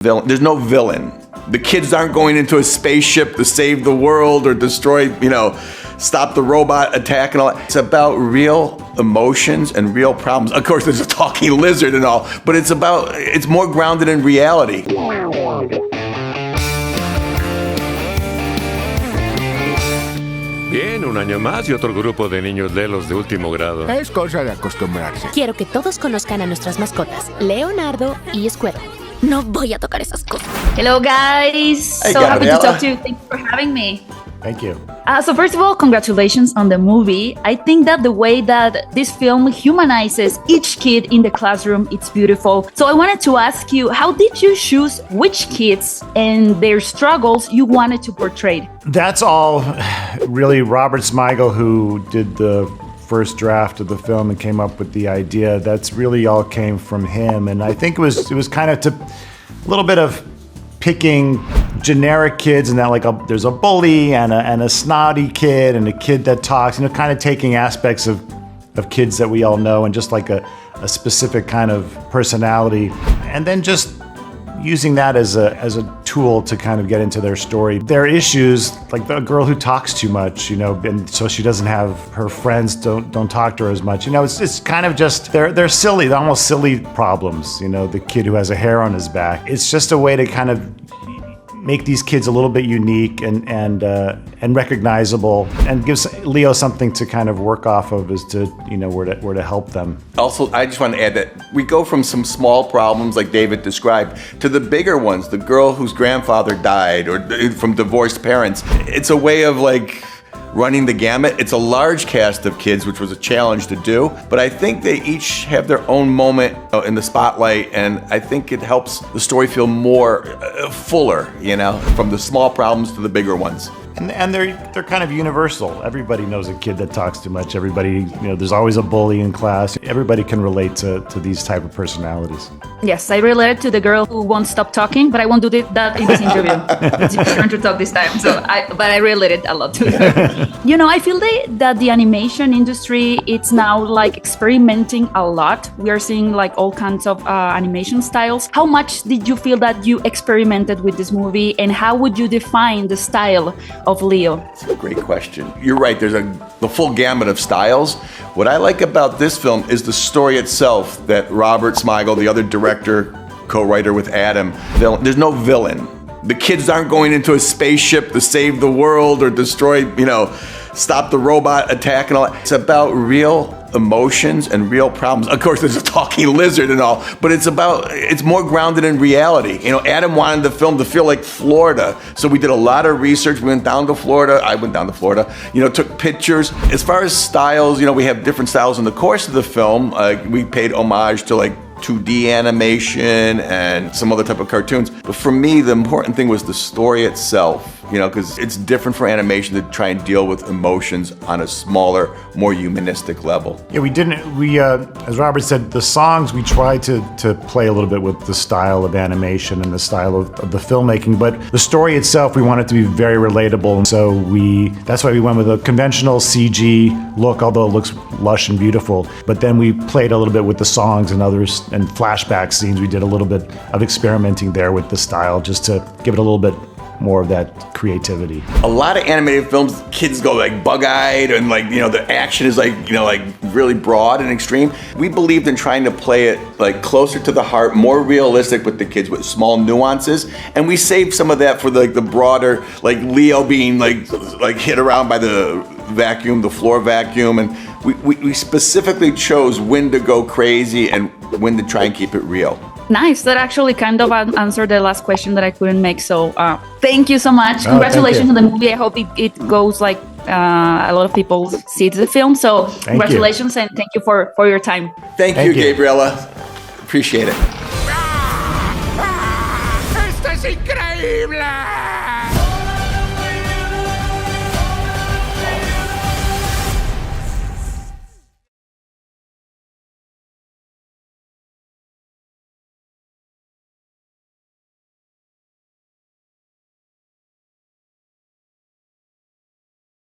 There's no villain. The kids aren't going into a spaceship to save the world or destroy, stop the robot attack and all that. It's about real emotions and real problems. Of course, there's a talking lizard and all, but it's more grounded in reality. Bien, un año más y otro grupo de niños lelos de último grado. Es cosa de acostumbrarse. Quiero que todos conozcan a nuestras mascotas, Leonardo y Squirtle. No voy a tocar esas cosas. Hello, guys. Hey, so happy to Gabriela. talk to you. Thank you for having me. Thank you. So first of all, congratulations on the movie. I think that the way that this film humanizes each kid in the classroom, it's beautiful. So I wanted to ask you, how did you choose which kids and their struggles you wanted to portray? That's all really Robert Smigel, who did the first draft of the film and came up with the idea. That's really all came from him. And I think it was kind of a little bit of picking generic kids, and that there's a bully and a snotty kid and a kid that talks, kind of taking aspects of kids that we all know and just like a specific kind of personality, and then just using that as a tool to kind of get into their story. Their issues, like the girl who talks too much, and so she doesn't have her friends don't talk to her as much. It's kind of just they're silly, they're almost silly problems. The kid who has a hair on his back. It's just a way to kind of make these kids a little bit unique and recognizable, and gives Leo something to kind of work off of as to where to help them. Also, I just want to add that we go from some small problems like David described to the bigger ones, the girl whose grandfather died or from divorced parents. It's a way of running the gamut. It's a large cast of kids, which was a challenge to do, but I think they each have their own moment in the spotlight, and I think it helps the story feel more fuller, from the small problems to the bigger ones. And they're kind of universal. Everybody knows a kid that talks too much. Everybody, there's always a bully in class. Everybody can relate to these type of personalities. Yes, I related to the girl who won't stop talking, but I won't do that in this interview. It's your turn to talk this time. But I related a lot to her. I feel that the animation industry, it's now experimenting a lot. We are seeing all kinds of animation styles. How much did you feel that you experimented with this movie, and how would you define the style of Leo? That's a great question. You're right, there's the full gamut of styles. What I like about this film is the story itself that Robert Smigel, the other director, co-writer with Adam, there's no villain. The kids aren't going into a spaceship to save the world or destroy, stop the robot attack and all that. It's about real emotions and real problems. Of course, there's a talking lizard and all, but it's more grounded in reality. Adam wanted the film to feel like Florida, so we did a lot of research. We went down to Florida. I went down to Florida, took pictures. As far as styles, we have different styles in the course of the film. We paid homage to 2D animation and some other type of cartoons. But for me, the important thing was the story itself, because it's different from animation to try and deal with emotions on a smaller, more humanistic level. Yeah, as Robert said, the songs, we tried to play a little bit with the style of animation and the style of the filmmaking, but the story itself, we wanted to be very relatable. And so that's why we went with a conventional CG look, although it looks lush and beautiful. But then we played a little bit with the songs and others, and flashback scenes. We did a little bit of experimenting there with the style, just to give it a little bit more of that creativity. A lot of animated films, kids go bug-eyed and the action is really broad and extreme. We believed in trying to play it closer to the heart, more realistic with the kids with small nuances, and we saved some of that for the broader, Leo being hit around by the vacuum, the floor vacuum, and we specifically chose when to go crazy and when to try and keep it real. Nice. That actually kind of answered the last question that I couldn't make. So thank you so much. Congratulations on the movie. I hope it goes a lot of people see the film. So congratulations and thank you for your time. Thank you, Gabriela. Appreciate it. ¡Esto es increíble!